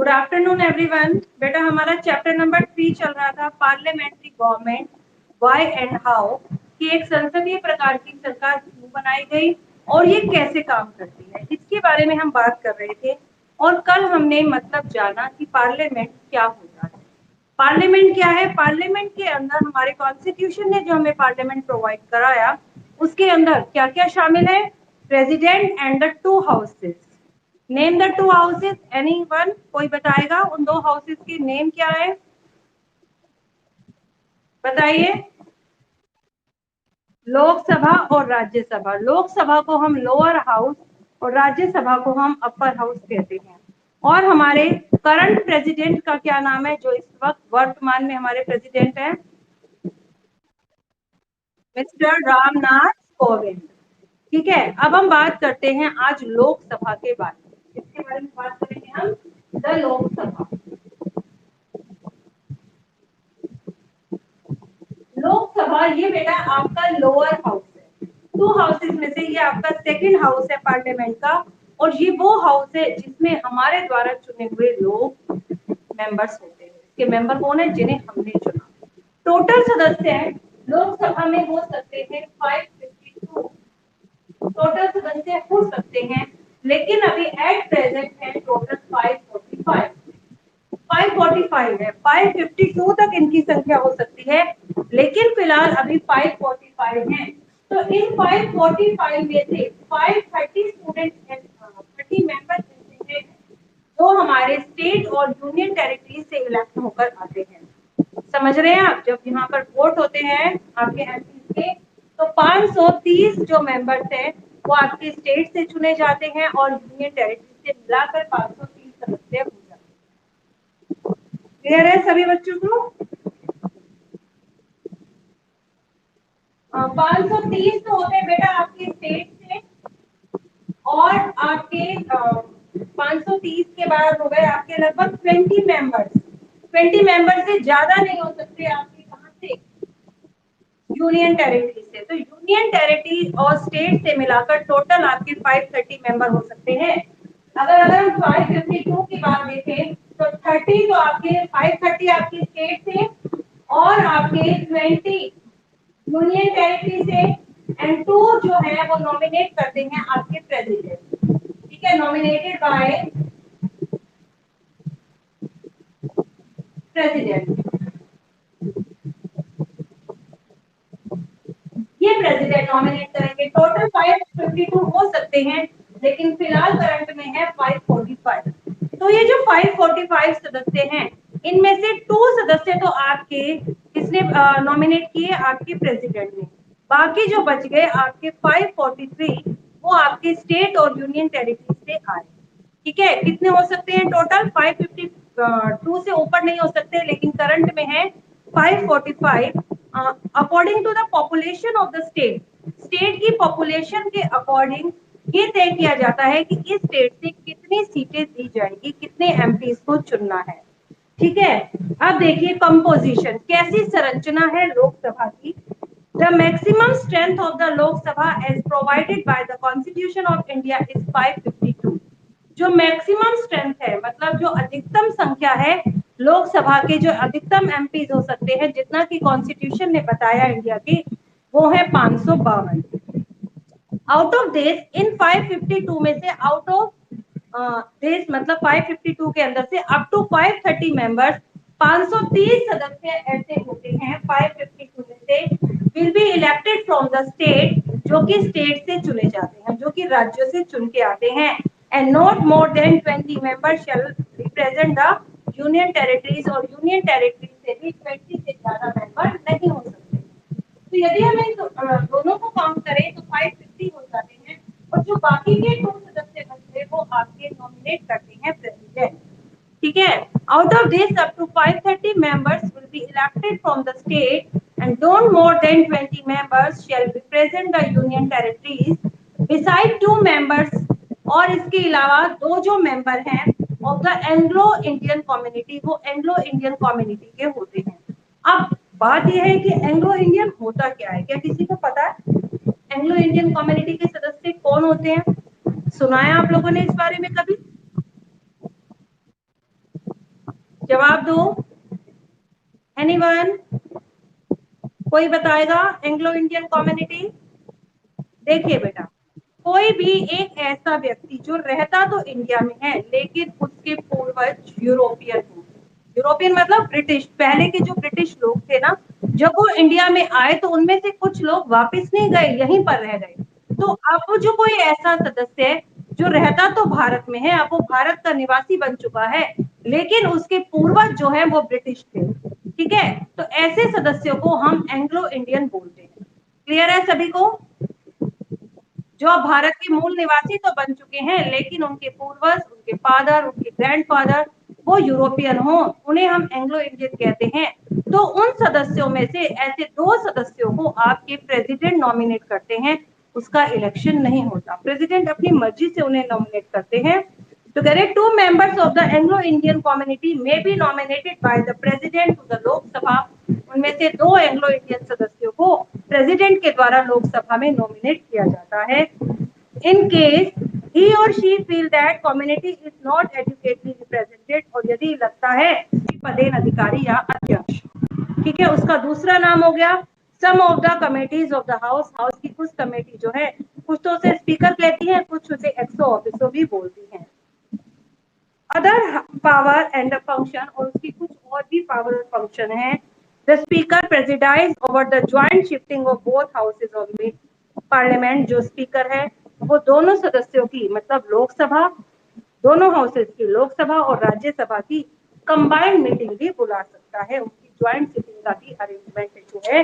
Good afternoon everyone. बेटा हमारा chapter number 3 चल रहा था parliamentary government why and how कि एक संसदीय प्रकार की सरकार क्यों बनाई गई और ये कैसे काम करती है, इसके बारे में हम बात कर रहे थे। और कल हमने मतलब जाना कि पार्लियामेंट क्या होता है। पार्लियामेंट क्या है? पार्लियामेंट के अंदर हमारे कॉन्स्टिट्यूशन ने जो हमें पार्लियामेंट प्रोवाइड कराया उसके अंदर क्या क्या शामिल है? President and the two houses. Name the two houses, anyone? कोई बताएगा उन दो हाउसेस के नेम क्या है? बताइए। लोकसभा और राज्यसभा। लोकसभा को हम लोअर हाउस और राज्यसभा को हम अपर हाउस कहते हैं। और हमारे करंट प्रेसिडेंट का क्या नाम है जो इस वक्त वर्तमान में हमारे प्रेसिडेंट हैं? मिस्टर रामनाथ कोविंद। ठीक है, अब हम बात करते हैं आज लोकसभा के बारे में। इसके बारे में बात करेंगे हम, द लोकसभा। लोकसभा ये बेटा आपका लोअर हाउस है। टू हाउसेस में से ये आपका सेकंड हाउस है पार्लियामेंट का। और ये वो हाउस है जिसमें हमारे द्वारा चुने हुए लोग मेंबर्स होते हैं। इसके मेंबर कौन है? जिन्हें हमने चुना। टोटल सदस्य लोकसभा में हो सकते हैं 552। टोटल सदस्य हो सकते हैं, लेकिन अभी एट प्रेजेंट है टोटल 545। 545 है। 552 तक इनकी संख्या हो सकती है, लेकिन फिलहाल अभी 545 है। तो इन 545 में से 530 स्टूडेंट 30 मेंबर्स ऐसे हैं जो हमारे स्टेट और यूनियन टेरिटरी से इलेक्ट होकर आते हैं। समझ रहे हैं आप? जब यहाँ पर वोट होते हैं आपके एमपी के, तो 530 जो मेंबर्स हैं वो आपके स्टेट से चुने जाते हैं और यूनियन टेरिटरी से मिलाकर 530 सदस्य हो जाते हैं। क्लियर है सभी बच्चों को? 530 तो होते हैं बेटा आपके स्टेट से, और आपके 530 के बाद हो गए आपके लगभग 20 मेंबर्स। 20 मेंबर से ज्यादा नहीं हो सकते आपके, कहां से? यूनियन टेरिटरी से। तो यूनियन टेरिटरी और स्टेट से मिलाकर टोटल आपके 530 मेंबर हो सकते हैं। अगर हम 552 की बात देखें तो 30 तो आपके 530 आपके स्टेट से और आपके 20 यूनियन टेरिटरी से, एंड 2 जो है वो नॉमिनेट करते हैं आपके प्रेसिडेंट। ठीक है, नॉमिनेटेड बाय प्रेसिडेंट। ये प्रेसिडेंट नॉमिनेट करेंगे। टोटल 552 हो सकते हैं, लेकिन फिलहाल करंट में है 545। तो ये जो 545 सदस्य हैं, इनमें से 2 सदस्य तो आपके किसने नॉमिनेट किए? आपके प्रेसिडेंट ने। बाकी जो बच गए आपके 543 वो आपके स्टेट और यूनियन टेरिटरी से आए। ठीक है, कितने हो सकते हैं टोटल? 552 से ऊपर नहीं हो सकते, लेकिन करंट में है 545। According to the population of the state, state की पॉपुलेशन के अकॉर्डिंग ये तय किया जाता है कि इस स्टेट से कितनी सीटें दी जाएगी, कितने एमपी को चुनना है। ठीक है, अब देखिए कंपोजिशन, कैसी संरचना है लोकसभा की। The maximum strength of the Lok Sabha as provided by the Constitution of India is 552। जो मैक्सिमम स्ट्रेंथ है, मतलब जो अधिकतम संख्या है लोकसभा के, जो अधिकतम एमपी हो सकते हैं, जितना की कॉन्स्टिट्यूशन ने बताया इंडिया की, वो है 552। आउट ऑफ दिस, इन 552 में से आउट ऑफ दिस मतलब 552 के अंदर से अप टू 530 मेंबर्स, 530 सदस्य ऐसे होते हैं 552 में से will be elected from the state, जो कि स्टेट से चुने जाते हैं, जो कि राज्यों से चुन के आते हैं। And not more than 20 members shall represent the union territories, और यूनियन टेरिटरी से भी 20 से ज्यादा मेंबर नहीं हो सकते। तो यदि हम इन दोनों को काउंट करें तो 550 हो जाते हैं, और जो बाकी के 2 सदस्य बचते वो आपके नॉमिनेट करते हैं प्रेसिडेंट। ठीक है, out of this up to 530 members will be elected from the state, and don't more than 20 members shall represent the union territories beside 2 members. और इसके अलावा 2 जो मेंबर हैं of the Anglo Indian community, वो Anglo Indian community के होते हैं। अब बात यह है कि एंग्लो इंडियन होता क्या है? क्या किसी को पता है एंग्लो इंडियन कम्युनिटी के सदस्य कौन होते हैं? सुना है आप लोगों ने इस बारे में कभी? जवाब दो, एनीवन, कोई बताएगा? Anglo Indian community. देखिए बेटा, कोई भी एक ऐसा व्यक्ति जो रहता तो इंडिया में है लेकिन उसके पूर्वज यूरोपियन हो, यूरोपियन मतलब ब्रिटिश, पहले के जो ब्रिटिश लोग थे ना, जब वो इंडिया में आए तो उनमें से कुछ लोग वापस नहीं गए, यहीं पर रह गए। तो अब जो कोई ऐसा सदस्य है जो रहता तो भारत में है, अब वो भारत का निवासी बन चुका है लेकिन उसके पूर्वज जो है वो ब्रिटिश थे, ठीक है, तो ऐसे सदस्यों को हम एंग्लो इंडियन बोलते हैं। क्लियर है सभी को? जो अब भारत के मूल निवासी तो बन चुके हैं लेकिन उनके पूर्वज, उनके फादर, उनके ग्रैंडफादर वो यूरोपियन हो, उन्हें हम एंग्लो इंडियन कहते हैं। तो उन सदस्यों में से ऐसे दो सदस्यों को आपके प्रेसिडेंट नॉमिनेट करते हैं, उसका इलेक्शन नहीं होता, प्रेसिडेंट अपनी मर्जी से उन्हें नॉमिनेट करते हैं। तो कह रहे 2 members of the Anglo-Indian community may be nominated by the president to the लोक सभा, उनमें से 2 एंग्लो इंडियन सदस्यों को प्रेसिडेंट के द्वारा लोकसभा में नॉमिनेट किया जाता है। In case he or she feel that community is not adequately represented, और यदि लगता है कि पदेन अधिकारी या अध्यक्ष, ठीक है, उसका दूसरा नाम हो गया some of the committees of the house, house की कुछ कमेटी जो है, कुछ तो उसे स्पीकर कहती है, कुछ उसे एक्सो ऑफिसो भी बोलती है। अदर पावर एंड फंक्शन, और उसकी कुछ और भी पावर और फंक्शन है। The speaker presides over the joint shifting of both houses of parliament, जो स्पीकर है वो दोनों सदस्यों की मतलब लोकसभा, दोनों हाउसेज की लोकसभा और राज्यसभा की कंबाइंड मीटिंग भी बुला सकता है, उनकी ज्वाइंट सिटिंग का भी अरेंजमेंट जो है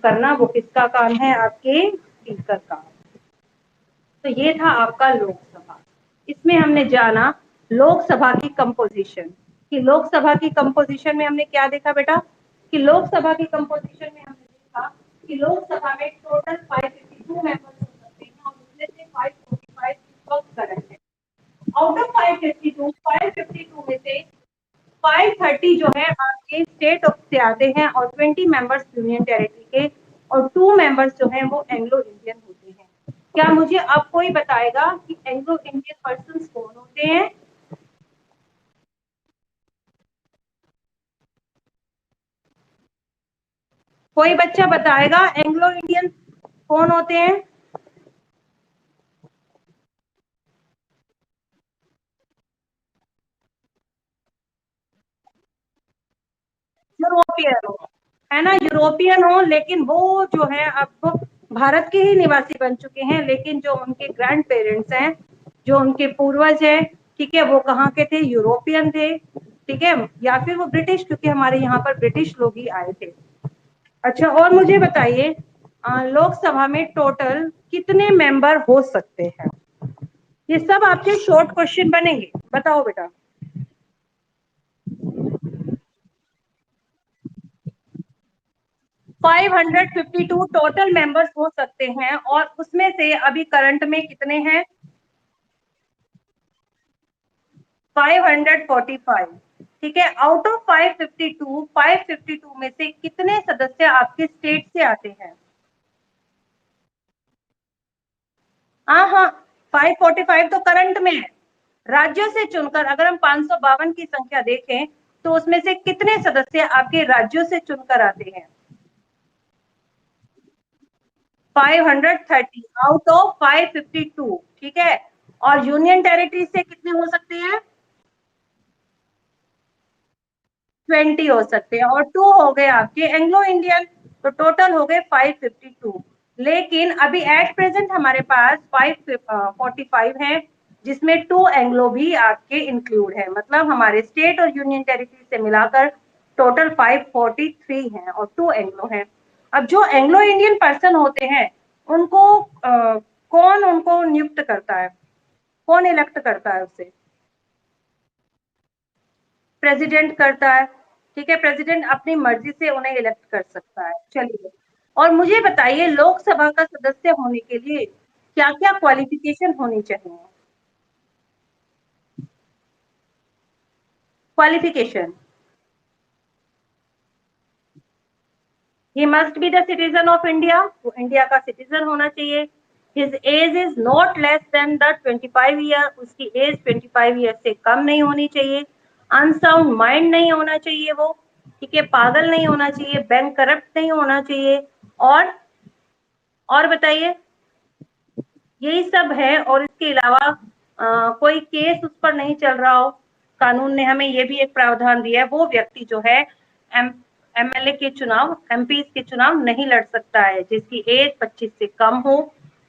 करना, वो किसका काम है? आपके स्पीकर का। तो ये था आपका लोकसभा। इसमें हमने जाना लोकसभा की कंपोजिशन, कि लोकसभा की कंपोजिशन में हमने क्या देखा बेटा, कि लोकसभा की कंपोजिशन में हमने देखा कि लोकसभा में टोटल 552 मेंबर्स हो सकते हैं और उसमें से 545 करंट है। आउट ऑफ 552, 552 में से 530 जो है आपके स्टेट से आते हैं और 20 मेंबर्स यूनियन टेरिटरी के, और 2 मेंबर्स जो हैं वो एंग्लो इंडियन होते हैं। क्या मुझे अब कोई बताएगा कि एंग्लो इंडियन पर्सन कौन होते हैं? कोई बच्चा बताएगा एंग्लो इंडियन कौन होते हैं? यूरोपियन हो, है ना, यूरोपियन हो, लेकिन वो जो है अब भारत के ही निवासी बन चुके हैं, लेकिन जो उनके ग्रैंड पेरेंट्स हैं, जो उनके पूर्वज हैं, ठीक है, वो कहाँ के थे? यूरोपियन थे, ठीक है, या फिर वो ब्रिटिश, क्योंकि हमारे यहाँ पर ब्रिटिश लोग ही आए थे। अच्छा, और मुझे बताइए लोकसभा में टोटल कितने मेंबर हो सकते हैं? ये सब आपके शॉर्ट क्वेश्चन बनेंगे, बताओ बेटा। 552 टोटल मेंबर्स हो सकते हैं, और उसमें से अभी करंट में कितने हैं? 545, ठीक है। आउट ऑफ 552, 552 में से कितने सदस्य आपके स्टेट से आते हैं? हाँ हाँ, 545 तो करंट में है। राज्यों से चुनकर अगर हम 552 की संख्या देखें तो उसमें से कितने सदस्य आपके राज्यों से चुनकर आते हैं? 530 आउट ऑफ 552, ठीक है। और यूनियन टेरिटरी से कितने हो सकते हैं? 20 हो सकते हैं, और 2 हो गए आपके एंग्लो इंडियन, तो टोटल हो गए 552। लेकिन अभी एट प्रेजेंट हमारे पास 545 है, जिसमें 2 एंग्लो भी आपके इंक्लूड है, मतलब हमारे स्टेट और यूनियन टेरिटरी से मिलाकर टोटल 543 हैं और 2 एंग्लो हैं। अब जो एंग्लो इंडियन पर्सन होते हैं उनको कौन उनको नियुक्त करता है, कौन इलेक्ट करता है उसे? प्रेसिडेंट करता है, ठीक है, प्रेसिडेंट अपनी मर्जी से उन्हें इलेक्ट कर सकता है। चलिए, और मुझे बताइए लोकसभा का सदस्य होने के लिए क्या क्या क्वालिफिकेशन होनी चाहिए? Qualification, he must be the citizen of India, वो इंडिया का सिटीजन होना चाहिए। His age is not less than the 25 year, उसकी एज 25 ईयर से कम नहीं होनी चाहिए। अनसाउंड माइंड नहीं होना चाहिए वो, ठीक है, पागल नहीं होना चाहिए, बैंक करप्ट नहीं होना चाहिए, और बताइए, यही सब है। और इसके अलावा कोई केस उस पर नहीं चल रहा हो, कानून ने हमें ये भी एक प्रावधान दिया है, वो व्यक्ति जो है एम एमएलए के चुनाव, एमपी के चुनाव नहीं लड़ सकता है जिसकी एज 25 से कम हो,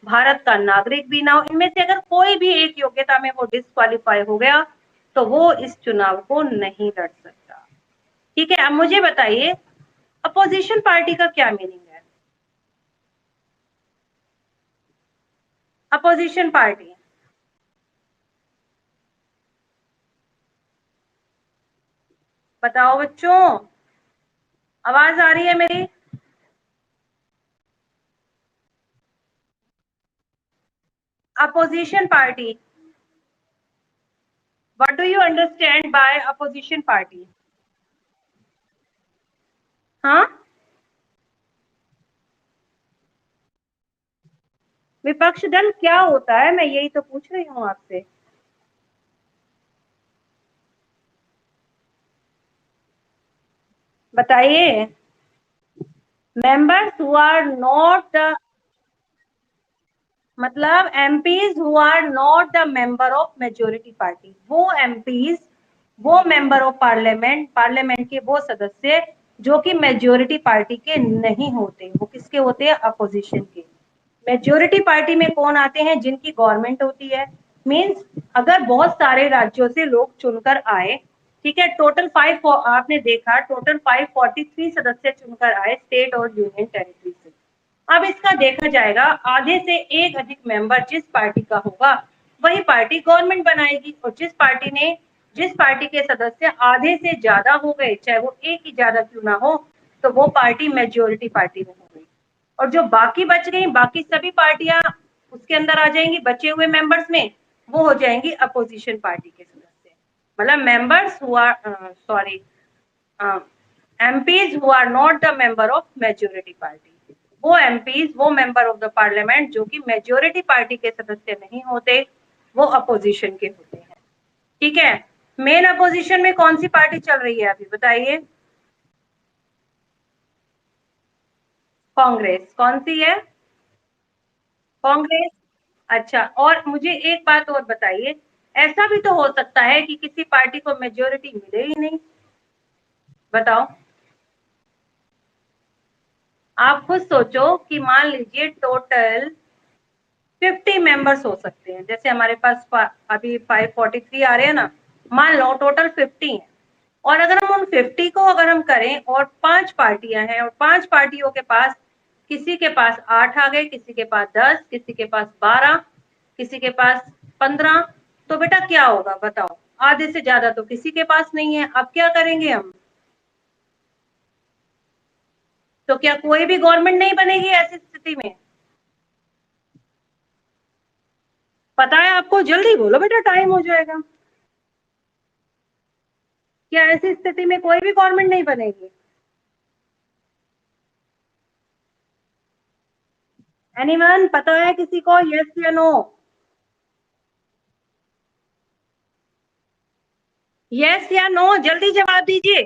भारत का नागरिक भी ना हो। इनमें से अगर कोई भी एक योग्यता में वो डिस्क्वालीफाई हो गया तो वो इस चुनाव को नहीं लड़ सकता। ठीक है, अब मुझे बताइए अपोजिशन पार्टी का क्या मीनिंग है? अपोजिशन पार्टी, बताओ बच्चों, आवाज आ रही है मेरी? Opposition party, what do you understand by opposition party? हाँ, विपक्ष दल क्या होता है, मैं यही तो पूछ रही हूँ आपसे। बताइए। Members who are not the, मतलब MPs who are not the member of majority party, वो एमपीज, वो मेंबर ऑफ पार्लियामेंट, पार्लियामेंट के वो सदस्य जो कि मेजोरिटी पार्टी के नहीं होते, वो किसके होते हैं? अपोजिशन के। मेजोरिटी पार्टी में कौन आते हैं? जिनकी गवर्नमेंट होती है, मींस अगर बहुत सारे राज्यों से लोग चुनकर आए, ठीक है, टोटल 5, आपने देखा टोटल 543 सदस्य चुनकर आए स्टेट और यूनियन टेरिटरी से। अब इसका देखा जाएगा, आधे से एक अधिक मेंबर जिस पार्टी का होगा वही पार्टी गवर्नमेंट बनाएगी, और जिस पार्टी के सदस्य आधे से ज्यादा हो गए, चाहे वो एक ही ज्यादा क्यों ना हो, तो वो पार्टी मेजोरिटी पार्टी में हो गई। और जो बाकी बच गई, बाकी सभी पार्टियां उसके अंदर आ जाएंगी, बचे हुए मेंबर्स में वो हो जाएंगी अपोजिशन पार्टी के सदस्य। मतलब members who are, sorry, MPs who are not the member of majority party, वो एमपीज, वो मेंबर ऑफ द पार्लियामेंट जो कि मेजोरिटी पार्टी के सदस्य नहीं होते, वो अपोजिशन के होते हैं। ठीक है, मेन अपोजिशन में कौन सी पार्टी चल रही है अभी बताइए? कांग्रेस। कौन सी है? कांग्रेस। अच्छा, और मुझे एक बात और बताइए, ऐसा भी तो हो सकता है कि किसी पार्टी को मेजोरिटी मिले ही नहीं, बताओ। आप खुद सोचो कि मान लीजिए टोटल 50 मेंबर्स हो सकते हैं, जैसे हमारे पास अभी 543 आ रहे हैं ना, मान लो टोटल 50 है, और अगर हम उन 50 को अगर हम करें, और 5 पार्टियां हैं, और 5 पार्टियों के पास, किसी के पास 8 आ गए, किसी के पास 10, किसी के पास 12, किसी के पास 15, तो बेटा क्या होगा बताओ? आधे से ज्यादा तो किसी के पास नहीं है। अब क्या करेंगे हम? तो क्या कोई भी गवर्नमेंट नहीं बनेगी ऐसी स्थिति में? पता है आपको? जल्दी बोलो बेटा, टाइम हो जाएगा। क्या ऐसी स्थिति में कोई भी गवर्नमेंट नहीं बनेगी? एनीवन, पता है किसी को? यस या नो? यस या नो, जल्दी जवाब दीजिए।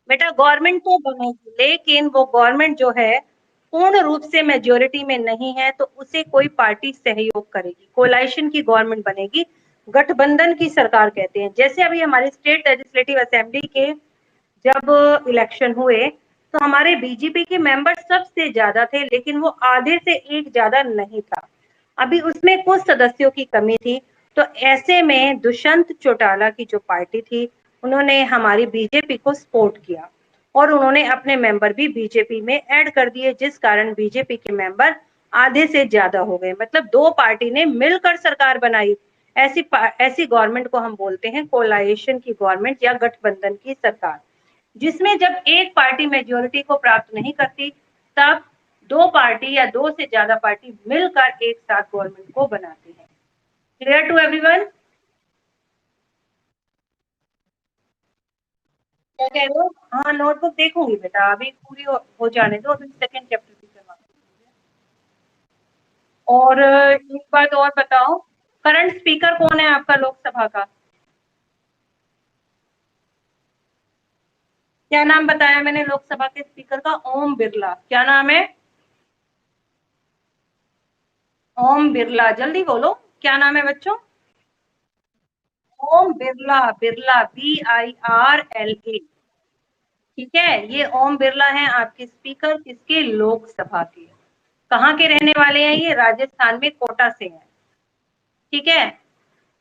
बेटा गवर्नमेंट तो बनेगी, लेकिन वो गवर्नमेंट जो है पूर्ण रूप से मेजोरिटी में नहीं है, तो उसे कोई पार्टी सहयोग करेगी, कोलाइशन की गवर्नमेंट बनेगी, गठबंधन की सरकार कहते हैं। जैसे अभी हमारी स्टेट लेजिस्लेटिव असेंबली के जब इलेक्शन हुए, तो हमारे बीजेपी के मेंबर सबसे ज्यादा थे, लेकिन वो आधे से एक ज्यादा नहीं था, अभी उसमें कुछ सदस्यों की कमी थी। तो ऐसे में दुष्यंत चौटाला की जो पार्टी थी, उन्होंने हमारी बीजेपी को सपोर्ट किया, और उन्होंने अपने मेंबर भी बीजेपी में ऐड कर दिए, जिस कारण बीजेपी के मेंबर आधे से ज्यादा हो गए। मतलब दो पार्टी ने मिलकर सरकार बनाई। ऐसी गवर्नमेंट को हम बोलते हैं कोलाइशन की गवर्नमेंट या गठबंधन की सरकार, जिसमें जब एक पार्टी मेजोरिटी को प्राप्त नहीं करती, तब दो पार्टी या दो से ज्यादा पार्टी मिलकर एक साथ गवर्नमेंट को बनाती है। Clear to everyone? क्या कह रहे हो? हाँ, नोटबुक देखूंगी बेटा, अभी पूरी हो जाने दो, अभी सेकंड चैप्टर की करवा। और एक बात और बताओ, करंट स्पीकर कौन है आपका लोकसभा का? क्या नाम बताया मैंने लोकसभा के स्पीकर का? ओम बिरला। क्या नाम है? ओम बिरला। जल्दी बोलो, क्या नाम है बच्चों? ओम बिरला। बिरला, BIRLA। ठीक है, ये ओम बिरला हैं आपके स्पीकर, किसके? लोकसभा के। कहाँ के रहने वाले हैं ये? राजस्थान में कोटा से हैं। ठीक है,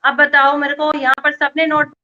अब बताओ मेरे को, यहाँ पर सबने नोट